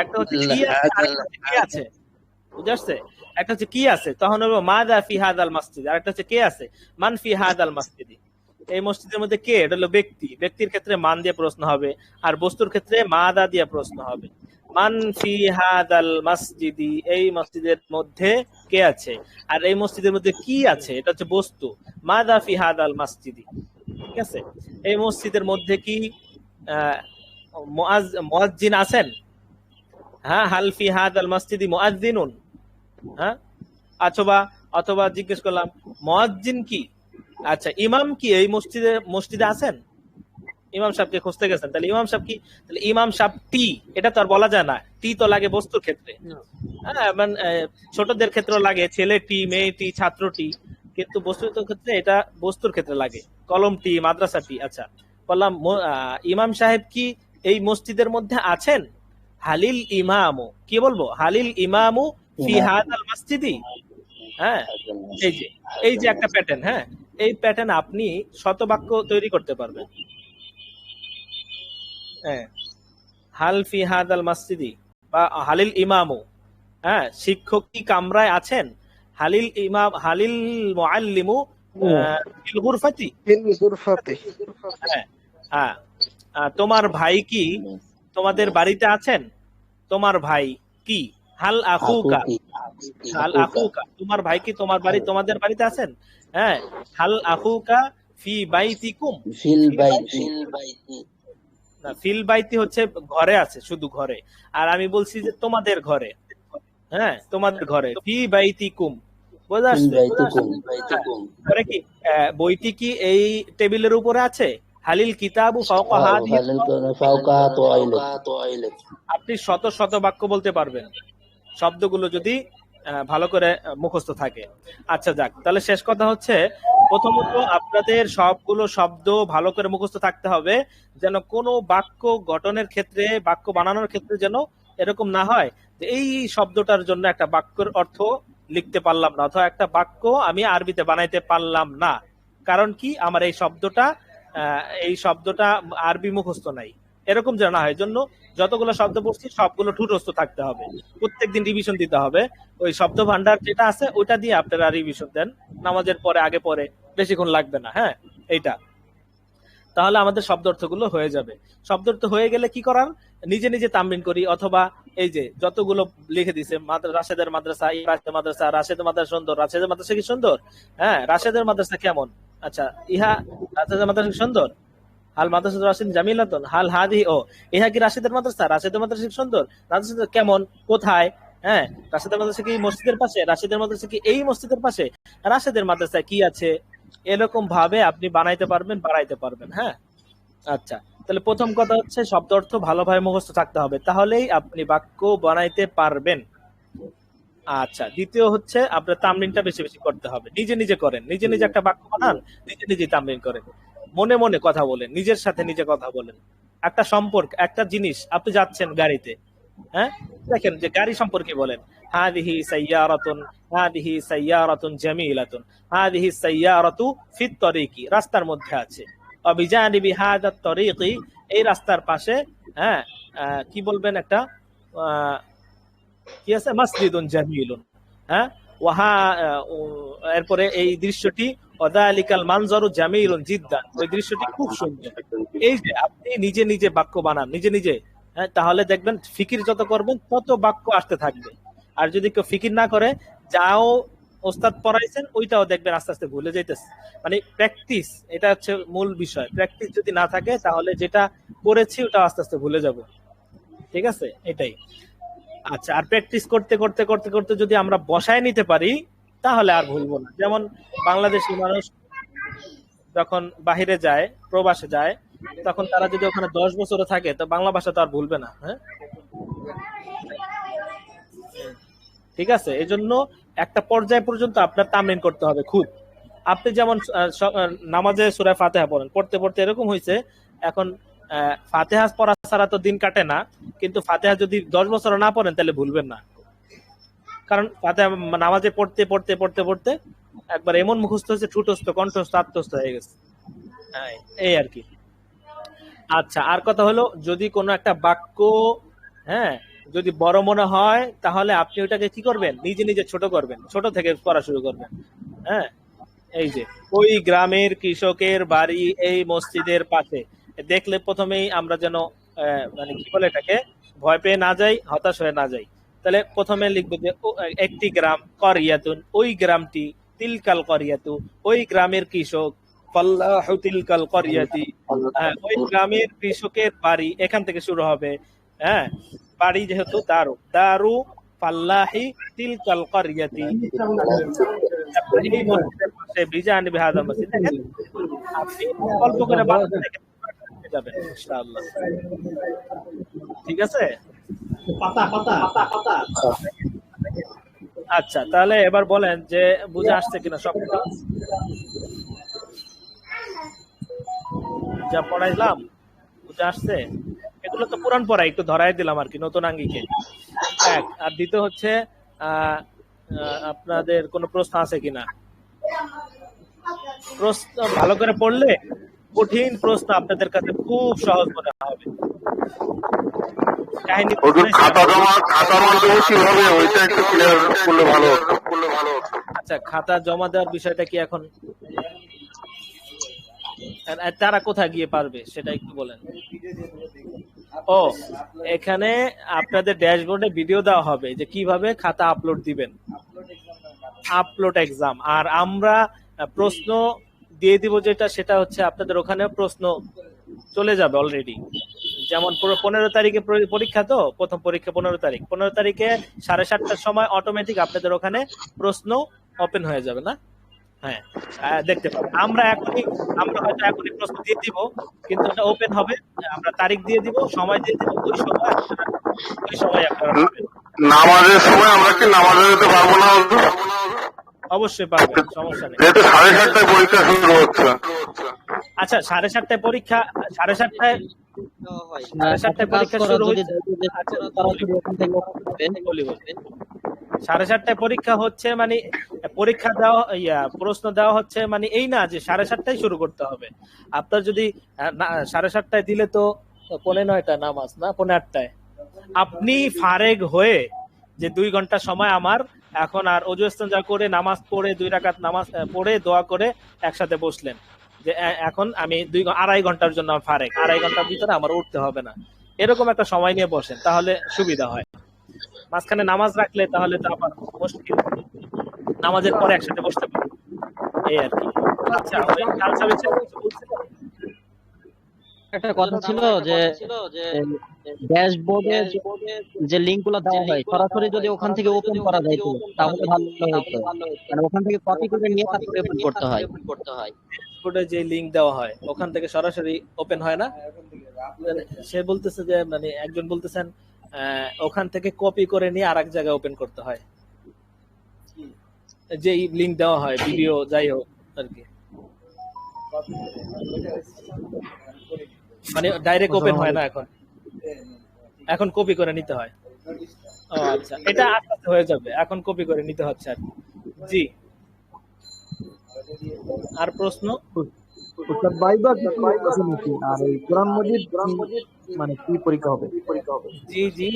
একটা হচ্ছে কি আছে, আরেকটা হচ্ছে কে আছে। বুঝে আসছে? একটা হচ্ছে কি আছে, তখন বলবো মাদা ফি হাদাল মসজিদ। আর একটা হচ্ছে কে আছে, মান ফি হাদাল মসজিদি। এই মসজিদের মধ্যে কে, এটা হলো ব্যক্তি। ব্যক্তির ক্ষেত্রে মান দিয়ে প্রশ্ন হবে, আর বস্তুর ক্ষেত্রে মাদা দিয়ে প্রশ্ন হবে। মান ফি হাদাল মসজিদি, এই মসজিদের মধ্যে কে আছে। আর এই মসজিদের মধ্যে কি আছে, এটা হচ্ছে বস্তু। মাদা ফি হাদাল মসজিদি। ঠিক আছে? এই মসজিদের মধ্যে কি মুয়াজ্জিন আছেন? হ্যাঁ, হাল ফি হাদাল মসজিদি মুয়াজ্জিনুন। হ্যাঁ, অথবা জিজ্ঞেস করলাম মুয়াজ্জিন কি? আচ্ছা, ইমাম কি এই মসজিদে আছেন? ইমাম সাহেবকে খুঁজতে গেছেন, তাহলে ইমাম সাহেব কি? তাহলে ইমাম সাহেব টি, এটা তো আর বলা যায় না। টি তো লাগে বস্তুর ক্ষেত্রে। হ্যাঁ, ছোটদের ক্ষেত্রে লাগে ছেলে টি, মেয়ে টি, ছাত্র টি, কিন্তু বস্তুর ক্ষেত্রে এটা বস্তুর ক্ষেত্রে লাগে কলম টি, মাদ্রাসা টি। আচ্ছা, বললাম ইমাম সাহেব কি এই মসজিদের মধ্যে আছেন? হালিল ইমামু, কি বলবো? হালিল ইমামু ফি হাদাল মসজিদি। হ্যাঁ, এই যে একটা প্যাটার্ন। হ্যাঁ, এই প্যাটার্ন আপনি শতবাক্য তৈরি করতে পারবেন। হ্যাঁ, হাল ফি হাদাল মসজিদি বা হালিল ইমামু। হ্যাঁ, শিক্ষক কি কামরায় আছেন? হালিল ইমাম, হালিল মুআল্লিমু ফিল গুরফাতি। হ্যাঁ, হ্যাঁ, তোমার ভাই কি তোমাদের বাড়িতে আছেন? তোমার ভাই কি? হাল আখুকা, হাল আখুকা, তোমার ভাই কি তোমাদের বাড়িতে আছেন? হ্যাঁ, হাল আখুকা ফি বাইতিকুম, ফিল বাইতি না, ফিল বাইতি হচ্ছে ঘরে আছে, শুধু ঘরে। আর আমি বলছি যে তোমাদের ঘরে, হ্যাঁ তোমাদের ঘরে, ফি বাইতিকুম, বোঝা আসছে? ঘরে কি বইটি কি এই টেবিলের উপরে আছে? হালিল কিতাবু ফাওকা হাদিহি, আপনি শত শত বাক্য বলতে পারবেন শব্দগুলো যদি ভালো করে মুখস্থ থাকে। আচ্ছা যাক, তাহলে শেষ কথা হচ্ছে, প্রথমত আপনাদের সবগুলো শব্দ ভালো করে মুখস্থ থাকতে হবে, যেন কোনো বাক্য গঠনের ক্ষেত্রে, বাক্য বানানোর ক্ষেত্রে যেন এরকম না হয় যে এই শব্দটার জন্য একটা বাক্যের অর্থ লিখতে পারলাম না, অথবা একটা বাক্য আমি আরবিতে বানাইতে পারলাম না, কারণ কি আমার এই শব্দটা আরবি মুখস্থ নাই, এরকম যেন না হয়। জন্য যতগুলো শব্দ পড়ছি সবগুলো ঠুটস্থ থাকতে হবে, প্রত্যেকদিন রিভিশন দিতে হবে। ওই শব্দ ভান্ডার যেটা আছে ওইটা দিয়ে আপনারা রিভিশন দেন, নামাজের পরে আগে পরে, বেশিক্ষণ লাগবে না। হ্যাঁ, এইটা তাহলে আমাদের শব্দ অর্থগুলো হয়ে যাবে। শব্দ অর্থ হয়ে গেলে কি করার, নিজে নিজে তামরিন করি, অথবা এই যে যতগুলো লিখে দিছে, রাশেদের মাদ্রাসা, রাশেদের মাদ্রাসা সুন্দর, রাশেদের মাদ্রাসা কি সুন্দর? হ্যাঁ, রাশেদের মাদ্রাসা কেমন? আচ্ছা, ইহা রাশেদের মাদ্রাসা কি সুন্দর? হাল মাদ্রাসা রাশিদ জামিলাতুন, হাল হাদি, ও ইহা কি রাশিদের মাদ্রাসা? রাশিদের মাদ্রাসা কি সুন্দর? রাশিদ কেমন? কোথায়? হ্যাঁ, রাশিদের মাদ্রাসা কি মসজিদের পাশে? রাশিদের মাদ্রাসা কি এই মসজিদের পাশে? রাশিদের মাদ্রাসায় কি আছে? এরকম ভাবে আপনি বানাইতে পারবেন, বাড়াইতে পারবেন। হ্যাঁ, আচ্ছা, তাহলে প্রথম কথা হচ্ছে শব্দ অর্থ ভালোভাবে মুখস্থ থাকতে হবে, তাহলেই আপনি বাক্য বানাইতে পারবেন। আচ্ছা, দ্বিতীয় হচ্ছে আপনার তামরিনটা বেশি বেশি করতে হবে, নিজে নিজে করেন, নিজে নিজে একটা বাক্য বানান, নিজে নিজে তামরিন করেন, মনে মনে কথা বলেন, নিজের সাথে নিজে কথা বলেন। একটা সম্পর্ক, একটা জিনিস, আপনি যাচ্ছেন গাড়িতে, হ্যাঁ, দেখেন যে গাড়ি সম্পর্কে বলেন, হাদিহি সাইয়ারাতুন, হাদিহি সাইয়ারাতুন জামিলাতুন, হাদিহি সাইয়ারাতু ফিত তরিকি, রাস্তার মধ্যে আছে, অবিজানিবি হাদাত তরিকি, এই রাস্তার পাশে, হ্যাঁ, কি বলবেন, একটা কি আছে, মসজিদুন জামিলুন, হ্যাঁ, ওয়াহা, এরপরে এই দৃশ্যটি, ওয়াদালিকাল মানজারু জামিলুন জিদ্দান, ওই দৃশ্যটি খুব সুন্দর। এই যে আপনি নিজে নিজে বাক্য বানান, নিজে নিজে, হ্যাঁ, তাহলে দেখবেন ফিকির যত করবেন তত বাক্য আসতে থাকবে। আর যদি কেউ ফিকির না করে, যাও ওস্তাদ পড়াইছেন ওইটাও দেখবেন আস্তে আস্তে ভুলে যাইতেছে। মানে প্র্যাকটিস, এটা হচ্ছে মূল বিষয়। প্র্যাকটিস যদি না থাকে তাহলে যেটা পড়েছি ওটা আস্তে আস্তে ভুলে যাব। ঠিক আছে, এটাই। আচ্ছা, আর প্র্যাকটিস করতে করতে করতে করতে যদি আমরা বসায় নিতে পারি তাহলে আর ভুলবো না। যেমন বাংলাদেশি মানুষ যখন বাহিরে যায়, প্রবাসে যায়, তখন তারা যদি ওখানে 10 বছরে থাকে তো বাংলা ভাষা তো আর ভুলবে না। হ্যাঁ, ঠিক আছে, এই জন্য একটা পর্যায় পর্যন্ত আপনার তামরিন করতে হবে খুব। আপনি যেমন নামাজে সূরা ফাতিহা পড়েন, পড়তে পড়তে এরকম হয়েছে, এখন ফাতিহা পড়া ছাড়া তো দিন কাটে না, কিন্তু ফাতিহা যদি 10 বছর না পড়েন তাহলে ভুলবেন না, কারণ ফাতিহা নামাজে পড়তে পড়তে পড়তে পড়তে একবার এমন মুখস্থ হয়েছে, ঠুটস্থ, কণ্ঠস্থ, আত্মস্থ হয়ে গেছে। এই আর কি। আচ্ছা, আর কথা হলো, যদি কোনো একটা বাক্য, হ্যাঁ, যদি বড় মনে হয় তাহলে আপনি ওটাকে কি করবেন, নিজে নিজে ছোট করবেন, ছোট থেকে পড়া শুরু করবেন। হ্যাঁ, এই যে ওই গ্রামের কৃষকের বাড়ি এই মসজিদের পাশে, দেখলে প্রথমেই আমরা যেন মানে কি বলে এটাকে, ভয় পেয়ে না যাই, হতাশ হয়ে না যাই। তাহলে প্রথমে লিখবো যে একটি গ্রাম, করিয়াতুন, ওই গ্রামটি, তিলকাল করিয়াতু, ওই গ্রামের কৃষক, ফাল্লাহু তিলকাল করিয়াতি, ওই গ্রামের কৃষকের বাড়ি, এখান থেকে শুরু হবে। হ্যাঁ, বাড়ি যেহেতু দারু, দারু ফাল্লাহি তিলকাল করিয়াতি, এই মসজিদের পাশে বিজানিবি হাযাল মসজিদ। দেখেন আপনি অল্প করে বানাতে যাবেন ইনশাআল্লাহ। ঠিক আছে, আচ্ছা, তাহলে এবার বলেন যে বুঝে আসছে কিনা সব যা পড়াইলাম, বুঝে আসছে? এগুলো তো পুরান পড়াই, একটু ধরাই দিলাম আর কি, নতুন আঙ্গিকে। এক, আর দ্বিতীয় হচ্ছে আপনাদের কোনো প্রশ্ন আছে কিনা? প্রশ্ন ভালো করে পড়লে কঠিন প্রশ্ন আপনাদের কাছে খুব সহজ মনে হবে। কাহিনী আচ্ছা, খাতা জমা দেওয়ার বিষয়টা কি এখন তারা কোথায় গিয়ে পারবে সেটা একটু বলেন। ও, এখানে আপনাদের ড্যাশবোর্ডে ভিডিও দেওয়া হবে যে কিভাবে খাতা আপলোড দিবেন, আপলোড এক্সাম। আর আমরা প্রশ্ন দিয়ে দিব যেটা, সেটা হচ্ছে আপনাদের ওখানে প্রশ্ন চলে যাবে অলরেডি, যেমন পুরো 15 তারিখে পরীক্ষা, তো প্রথম পরীক্ষা 15 তারিখে 7:30টার সময় অটোমেটিক আপনাদের ওখানে প্রশ্ন ওপেন হয়ে যাবে না? হ্যাঁ, দেখতে পাবেন। আমরা হয়তো এখনই প্রশ্ন দিয়ে দিব, কিন্তু এটা ওপেন হবে, আমরা তারিখ দিয়ে দিব, সময় দিয়ে দিব, ওই সময় আপনারা পাবেন। নামাজের সময় আমরা কি নামাজে যেতে পারবো না? অবশ্যই পারবেন, সমস্যা নেই। যেহেতু 7:30টায় পরীক্ষা শুরু হচ্ছে। আচ্ছা, 7:30টায় পরীক্ষা, 7:30টায় পরীক্ষা শুরু হচ্ছে। বলি। 7:30টায় পরীক্ষা হচ্ছে মানে পরীক্ষা দেওয়া, প্রশ্ন দেওয়া হচ্ছে মানে এই না যে 7:30টায় শুরু করতে হবে। আপনার যদি 7:30টায় দিলে তো 9:45 নামাজ না, 8:30টায় আপনি ফারেগ হয়ে যে 2 ঘন্টা সময় আমার এখন, আর ওযু ইস্তেঞ্জা করে নামাজ পড়ে 2 রাকাত নামাজ পড়ে দোয়া করে একসাথে বসলেন যে এখন আমি 2.5 ঘন্টার জন্য ফারেগ, 2.5 ঘন্টার ভিতরে আমার উঠতে হবে না, এরকম একটা সময় নিয়ে বসেন, তাহলে সুবিধা হয়। মাঝখানে নামাজ রাখলে তাহলে তো আবার মুশকিল, নামাজের পরে একসাথে বসতে পারবো, এই আর কি। আচ্ছা, ওই কালচার বিষয়ে কিছু বলছিলেন? একটা কথা ছিল যে ড্যাশবোর্ডে যে লিংক গুলো দেওয়া হয় সরাসরি যদি ওখান থেকে ওপেন করা যায় তাহলে ভালো হতো, মানে ওখান থেকে কপি করে নিয়ে তারপরে ওপেন করতে হয়। ড্যাশবোর্ডে যে লিংক দেওয়া হয় ওখান থেকে সরাসরি ওপেন হয় না। সে বলতেছে যে মানে একজন বলতেছেন ওখান থেকে কপি করে নিয়ে আরেক জায়গায় ওপেন করতে হয়, যে লিংক দেওয়া হয় ভিডিও যাই হোক আর কি, মানে ডাইরেক্ট ওপেন হয় না, এখন কপি করে নিতে হয়। ও আচ্ছা, এটা আস্তে আস্তে হয়ে যাবে, এখন কপি করে নিতে হচ্ছে আর কি। জি, আর প্রশ্ন? বাইবা কি আছে নাকি? আর এই কোরআন মজিদ মানে কি পরীক্ষা হবে? জি জি,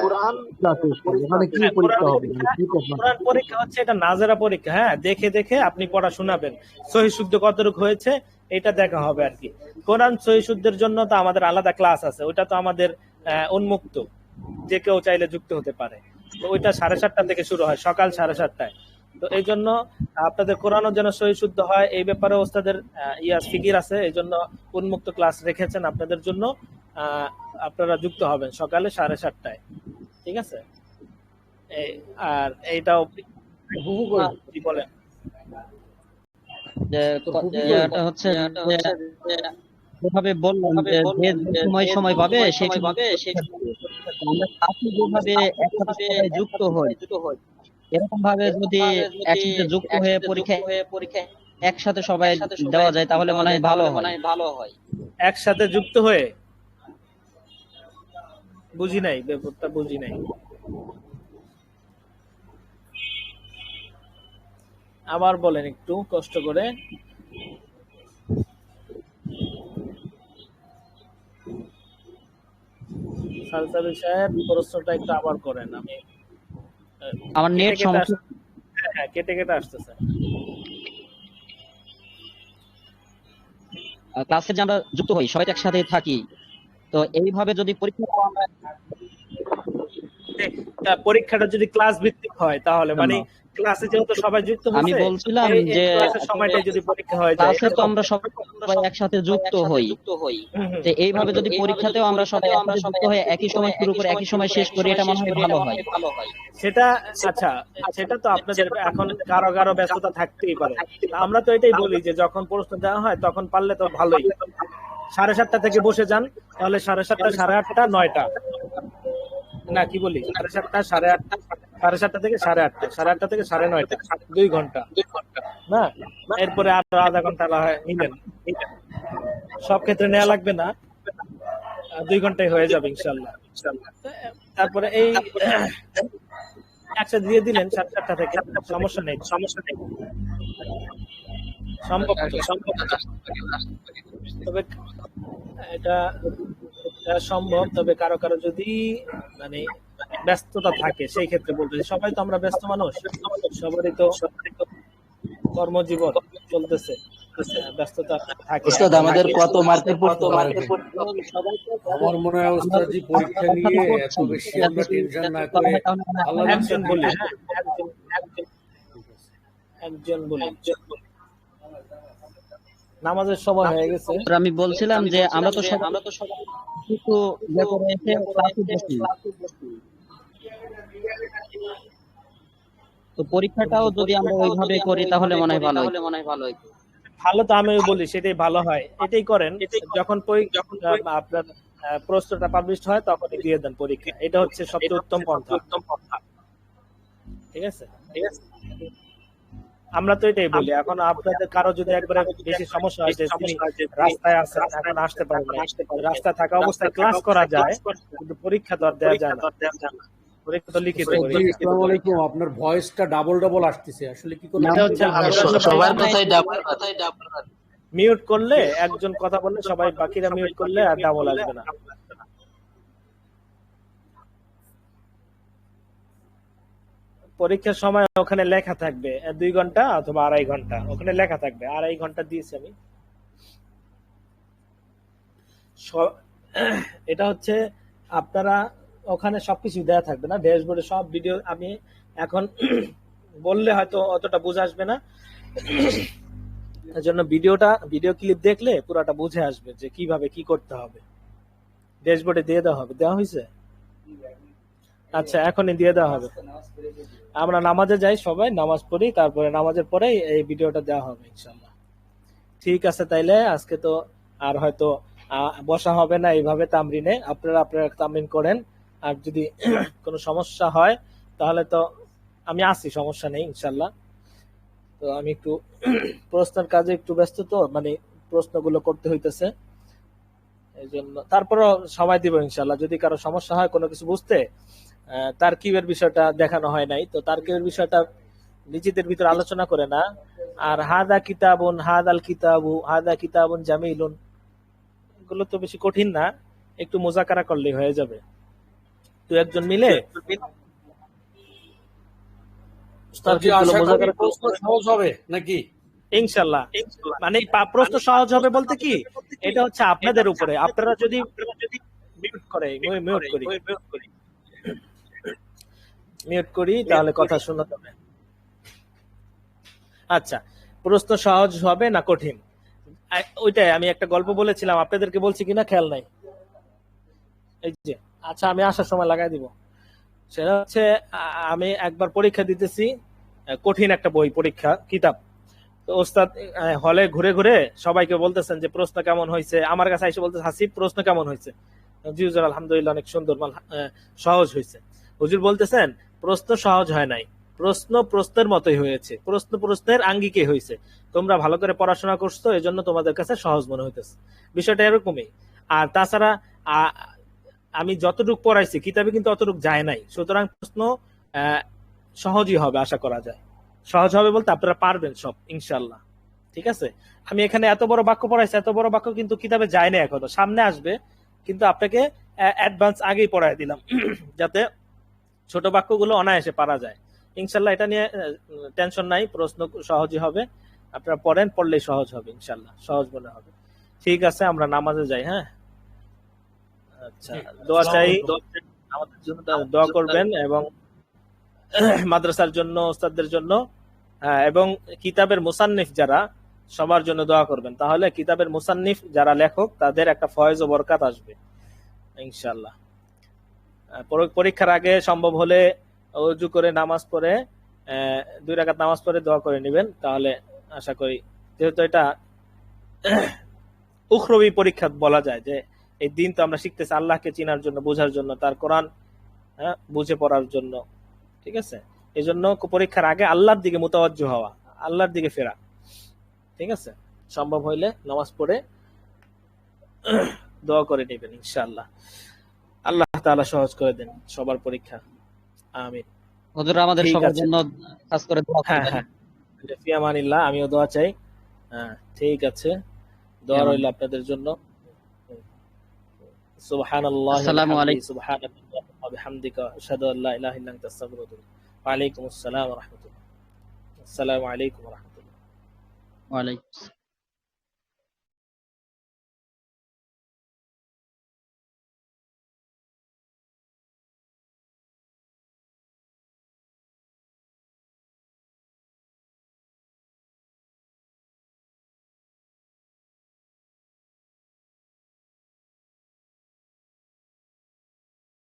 কোরআন ক্লাসে মানে কি পরীক্ষা হবে? কি প্রশ্ন? কোরআন পরীক্ষা হচ্ছে এটা নাজেরা পরীক্ষা। হ্যাঁ, দেখে দেখে আপনি পড়া শোনাবেন, সহি শুদ্ধ কতটুকু হয়েছে এটা দেখা হবে আর কি। কোরআন সহি শুদ্ধের জন্য তো আমাদের আলাদা ক্লাস আছে, ওইটা তো আমাদের উন্মুক্ত, যে কেউ চাইলে যুক্ত হতে পারে। তো ওইটা 7:30টা থেকে শুরু হয়, সকাল 7:30টায়। তো এই জন্য আপনাদের কোরআনও যেন সহি শুদ্ধ হয় এই ব্যাপারে ওস্তাদের ফিকির আছে, এই জন্য উন্মুক্ত ক্লাস রেখেছেন আপনাদের জন্য। আপনারা যুক্ত হবেন সকালে 7:30টায়, ঠিক আছে? আর এইটাও কি বলেন যে এটা হচ্ছে যেভাবে বললাম যে সময় পাবে সেই আমরা সাথে যেভাবে একসাথে যুক্ত হই, এরকম ভাবে যদি একসাথে যুক্ত হয়ে পরীক্ষা একসাথে সবাই দেওয়া যায় তাহলে মনে হয় ভালো হয়। একসাথে যুক্ত হয়ে? বুঝি নাই, ব্যাপারটা বুঝি নাই। আবার বলেন একটু কষ্ট করে। সালসাবি সাহেব প্রশ্নটা একটু আবার করেন, আমি আমার নেট সমস্যা। হ্যাঁ, কেটে কেটে আসতেছে। ক্লাসে যে আমরা যুক্ত হই সবাই একসাথে থাকি, তো এইভাবে যদি পরীক্ষাটা যদি ক্লাস ভিত্তিক হয় তাহলে মানে ক্লাসে যেহেতু সবাই যুক্ত হচ্ছে, আমি বলছিলাম যে ক্লাসের সময়টা যদি পরীক্ষা হয় যায়, ক্লাসে তো আমরা সবাই একসাথে যুক্ত হই, যে এইভাবে যদি পরীক্ষাতেও আমরা সবাই একসাথে যুক্ত হয়ে একই সময় শুরু করে একই সময় শেষ করি, এটা মনে হয় ভালো হয়। সেটা আচ্ছা, সেটা তো আপনাদের এখন কারো কারো ব্যস্ততা থাকতেই পারে। আমরা তো এটাই বলি যে যখন প্রশ্ন দেওয়া হয় তখন পারলে তো ভালোই, 7:30টা থেকে বসে যান, তাহলে 7:30, 8:30, 9টা না, কি বলি, 7:30, 8:30 থেকে 8:30, 8:30 থেকে 9:30, 2 ঘন্টা না, এরপরে আরো আধা ঘন্টা নিলেন, সব ক্ষেত্রে নেওয়া লাগবে না, 2 ঘন্টায় হয়ে যাবে ইনশাল্লাহ। তারপরে এই একসাথে দিয়ে দিলেন 7:30 থেকে, সমস্যা নেই সম্ভব। তবে এটা সম্ভব, তবে কারো কারো যদি মানে ব্যস্ততা থাকে সেই ক্ষেত্রে বলতে, সবাই তো আমরা ব্যস্ত মানুষ, সবারই তো কর্মজীবন চলতেছে, ব্যস্ততা থাকে। উস্তাদ আমাদের কত মার্কের পড়তে আমার মনে হয় ওস্তাদজি পরীক্ষা নিয়ে এত বেশি আমরা টেনশন না করে একজন বলি, একজন বলি, নামাজের সময় হয়ে গেছে। আমি বলছিলাম যে আমরা তো সবাই কিছু ইয়ে করে এসে ক্লাসে বসি, তো পরীক্ষাটাও যদি আমরা ওইভাবে করি তাহলে মনে হয় ভালো হয়। ভালো তো আমি বলি সেটাই ভালো হয়, এটাই করেন। যখন আপনার প্রশ্নটা পাবলিশ হয় তখনই দিয়ে দেন পরীক্ষা, এটা হচ্ছে সবচেয়ে উত্তম পন্থা। ঠিক আছে, আমরা তো এটাই বলি। এখন আপনাদের কারো যদি একবারে বেশি সমস্যা হয় যে তিনি রাস্তায় আছেন, এখন আসতে পারেন না, রাস্তায় থাকা অবস্থায় ক্লাস করা যায়, কিন্তু পরীক্ষা তো আর দেওয়া যায় না। পরীক্ষা তো লিখিত জি, পরীক্ষা। আসসালামু আলাইকুম। আপনার ভয়েসটা ডাবল আসতেছে, আসলে কি কোনো এটা হচ্ছে সবার কথাই ডাবল। মিউট করলে একজন কথা বললে সবাই, বাকিরা মিউট করলে আর ডাবল আসবে না। পরীক্ষার সময় ওখানে লেখা থাকবে 2 ঘন্টা অথবা 2.5 ঘন্টা, ওখানে লেখা থাকবে 2.5 ঘন্টা দিয়েছি আমি। এটা হচ্ছে আপনারা ওখানে সবকিছু দেয়া থাকবে না, ড্যাশবোর্ডে সব ভিডিও। আমি এখন বললে হয়তো অতটা বুঝে আসবে না, এজন্য ভিডিও ক্লিপ দেখলে পুরোটা বুঝে আসবে যে কিভাবে কি করতে হবে। ড্যাশবোর্ডে দিয়ে দেওয়া হবে, দেওয়া হয়েছে? আচ্ছা, এখনই দিয়ে দেওয়া হবে। আমরা নামাজে যাই, সবাই নামাজ পড়ি, তারপরে নামাজের পরেই এই ভিডিওটা দেওয়া হবে ইনশাল্লাহ। ঠিক আছে, তাইলে আজকে তো আর হয়তো বসা হবে না এইভাবে তামরিনে। আপনারা তামরিন করেন, আর যদি কোনো সমস্যা হয় তাহলে তো আমি আছি, সমস্যা নেই ইনশাল্লাহ। তো আমি একটু প্রশ্নের কাজে একটু ব্যস্ত, তো মানে প্রশ্নগুলো করতে হইতেছে, এই জন্য। তারপরও সময় দিব ইনশাল্লাহ। যদি কারো সমস্যা হয় কোনো কিছু বুঝতে, তারকিবের বিষয়টা দেখানো হয় নাই, তো তারকিবের বিষয়টা নিজেদের ভিতর আলোচনা করে না। আর হাদা কিতাবুন জামিলুন, এগুলো তো বেশি কঠিন না, একটু মুজাকারা করলেই হয়ে যাবে। তো একজন মিলে মুজাকারা প্রশ্ন সহজ হবে নাকি? ইনশাল্লাহ। মানে প্রশ্ন সহজ হবে বলতে কি, এটা হচ্ছে আপনাদের উপরে। আপনারা যদি মিউট করি তাহলে কথা শোনা যাবে। আচ্ছা, প্রশ্ন সহজ হবে না কঠিন, ওইটাই আমি একটা গল্প বলেছিলাম, আপনাদেরকে বলছি কিনা খেয়াল নাই। এই যে, আচ্ছা আমি আসার সময় লাগাই দিব। সেটা হচ্ছে আমি একবার পরীক্ষা দিতেছি, কঠিন একটা বই পরীক্ষা কিতাব। তো ওস্তাদ হলে ঘুরে ঘুরে সবাইকে বলতেছেন যে প্রশ্ন কেমন হয়েছে। আমার কাছে এসে বলতে, হাসিব প্রশ্ন কেমন হয়েছে? জি হুজুর আলহামদুলিল্লাহ অনেক সুন্দর, সহজ হয়েছে। হুজুর বলতেছেন প্রশ্ন সহজ হয় নাই, প্রশ্ন প্রশ্নের মতোই হয়েছে, প্রশ্ন প্রশ্নের আঙ্গিকে হয়েছে। তোমরা ভালো করে পড়াশোনা করছো, এজন্য তোমাদের কাছে সহজ মনে হইতেছে। বিষয়টা এরকমই। আর তাছাড়া আমি যতটুকু পড়াইছি কিতাবে কিন্তু অতটুকু যায় নাই, সুতরাং প্রশ্ন সহজই হবে আশা করা যায়। সহজ হবে বলতে আপনারা পারবেন সব ইনশাল্লাহ। ঠিক আছে, আমি এখানে এত বড় বাক্য পড়াইছি, এত বড় বাক্য কিন্তু কিতাবে যায় না, এখনো সামনে আসবে, কিন্তু আপনাকে অ্যাডভান্স আগেই পড়াই দিলাম যাতে ছোট বাক্যগুলো অনায়াসে পারা যায় ইনশাল্লাহ। এটা নিয়ে টেনশন নাই, প্রশ্ন সহজই হবে। আপনারা পড়েন, পড়লেই সহজ হবে ইনশাল্লাহ, সহজ মনে হবে। ঠিক আছে, আমরা নামাজে যাই। হ্যাঁ, আচ্ছা, দোয়া চাই, আমাদের জন্য দোয়া করবেন, এবং মাদ্রাসার জন্য, ওস্তাদদের জন্য, এবং কিতাবের মুসান্নিফ যারা, সবার জন্য দোয়া করবেন। তাহলে কিতাবের মুসান্নিফ যারা লেখক, তাদের একটা ফয়েজ ও বরকাত আসবে ইনশাআল্লাহ। পরীক্ষার আগে সম্ভব হলে ওযু করে নামাজ পড়ে 2 রাকাত নামাজ পড়ে দোয়া করে নেবেন, তাহলে আশা করি, যেহেতু এটা উখরবি পরীক্ষা বলা যায়, যে এই দিন তো আমরা শিখতেছি আল্লাহকে চিনার জন্য, বোঝার জন্য, তার কোরআন বুঝে পড়ার জন্য। ঠিক আছে, এই জন্য পরীক্ষার আগে আল্লাহর দিকে মুতাওয়াজ্জু হওয়া, আল্লাহর দিকে ফেরা। ঠিক আছে, সম্ভব হইলে নামাজ পড়ে দোয়া করে নেবেন ইনশাআল্লাহ। আল্লাহ তাআলা সহজ করে দেন সবার পরীক্ষা, আমিন। হুজুর আমাদের সবার জন্য খাস করে দোয়া করবেন। হ্যাঁ, ফি আমানিল্লাহ, আমিও দোয়া চাই। ঠিক আছে, দোয়া রইল আপনাদের জন্য। সুবহানাল্লাহি আসসালামু ওয়া আলাইকুম। সুবহানাল্লাহি ওয়া বিহামদিকা আশহাদু আল্লা ইলাহা ইল্লা আনতা আস্তাগফিরুকা ওয়া আতুবু ইলাইক। ওয়া আলাইকুম আসসালাম ওয়া রাহমাতুল্লাহ। আসসালামু আলাইকুম ওয়া রাহমাতুল্লাহ। ওয়া আলাইকুম আসসালাম।